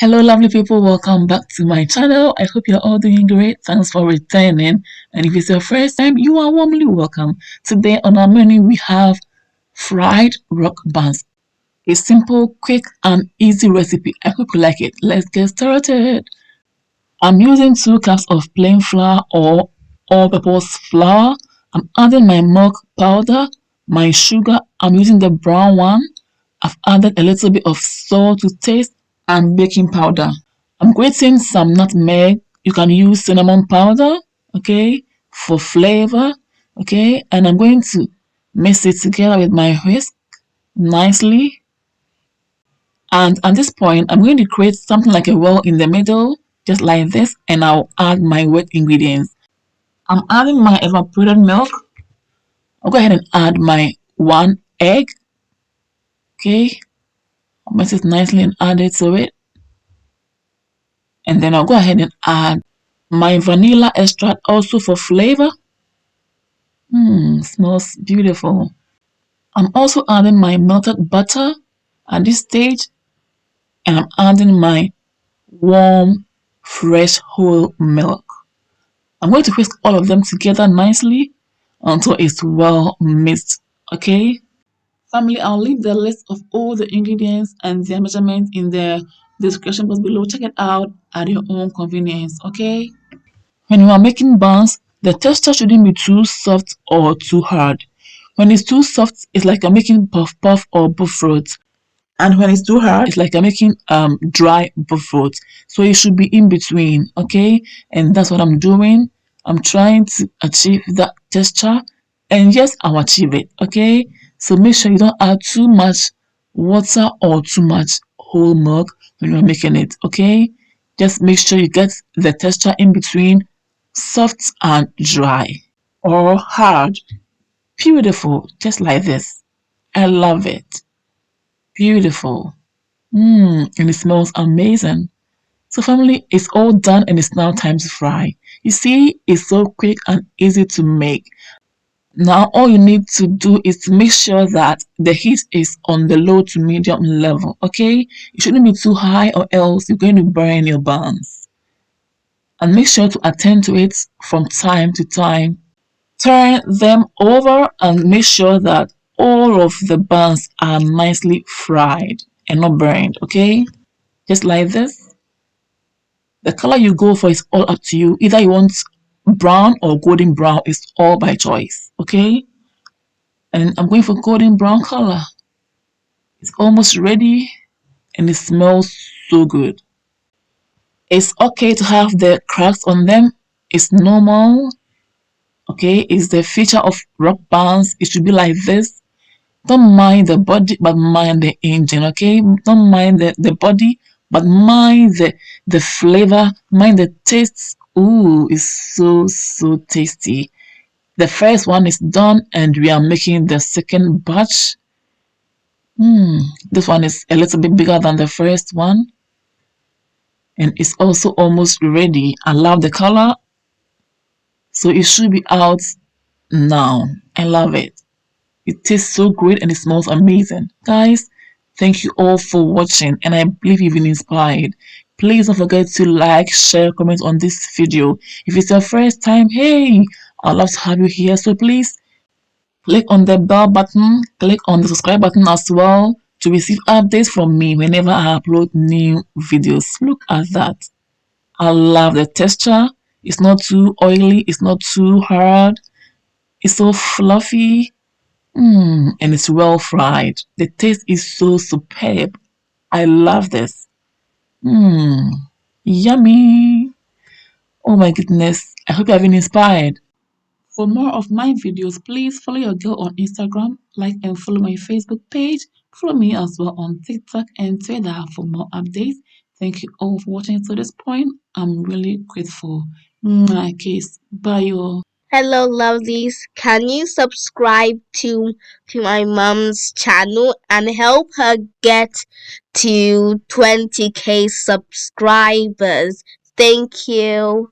Hello lovely people, welcome back to my channel. I hope you're all doing great. Thanks for returning, and if it's your first time, you are warmly welcome. Today on our menu we have fried rock buns. A simple, quick and easy recipe. I hope you like it. Let's get started. I'm using 2 cups of plain flour or all-purpose flour. I'm adding my milk powder, my sugar. I'm using the brown one. I've added a little bit of salt to taste and baking powder. I'm grating some nutmeg. You can use cinnamon powder, okay, for flavor, okay. And I'm going to mix it together with my whisk nicely. And at this point, I'm going to create something like a well in the middle, just like this, and I'll add my wet ingredients. I'm adding my evaporated milk. I'll go ahead and add my 1 egg, okay. I'll mix it nicely and add it to it. And then I'll go ahead and add my vanilla extract also for flavor. Smells beautiful. I'm also adding my melted butter at this stage, and I'm adding my warm, fresh whole milk. I'm going to whisk all of them together nicely until it's well mixed, okay? Family, I'll leave the list of all the ingredients and their measurements in the description box below. Check it out at your own convenience, okay? When you are making buns, the texture shouldn't be too soft or too hard. When it's too soft, it's like you're making puff puff or buffet. And when it's too hard, it's like you're making dry buffet. So it should be in between, okay? And that's what I'm doing. I'm trying to achieve that texture, and yes, I'll achieve it, okay? So make sure you don't add too much water or too much whole milk when you're making it, okay? Just make sure you get the texture in between, soft and dry, or hard. Beautiful, just like this. I love it. Beautiful. And it smells amazing. So family, it's all done and it's now time to fry. You see, it's so quick and easy to make. Now all you need to do is to make sure that the heat is on the low to medium level, okay? It shouldn't be too high or else you're going to burn your buns. And make sure to attend to it from time to time. Turn them over and make sure that all of the buns are nicely fried and not burned, okay? Just like this. The color you go for is all up to you. Either you want brown or golden brown, it's all by choice, okay? And I'm going for golden brown color. It's almost ready and it smells so good. It's okay to have the cracks on them. It's normal, okay? It's the feature of rock buns. It should be like this. Don't mind the body, but mind the engine, okay? Don't mind the body, but mind the flavor, mind the taste. Ooh, it's so tasty. The first one is done and we are making the second batch. This one is a little bit bigger than the first one. And it's also almost ready. I love the color. So it should be out now. I love it. It tastes so great and it smells amazing. Guys, thank you all for watching, and I believe you've been inspired. Please don't forget to like, share, comment on this video. If it's your first time, hey, I'd love to have you here. So please click on the bell button, click on the subscribe button as well to receive updates from me whenever I upload new videos. Look at that. I love the texture. It's not too oily, it's not too hard. It's so fluffy. And it's well fried. The taste is so superb. I love this. Yummy. Oh my goodness. I hope you have been inspired. For more of my videos, please follow your girl on Instagram, like and follow my Facebook page. Follow me as well on TikTok and Twitter for more updates. Thank you all for watching to this point. I'm really grateful. My case. Bye you. Hello, lovelies. Can you subscribe to my mom's channel and help her get to 20K subscribers? Thank you.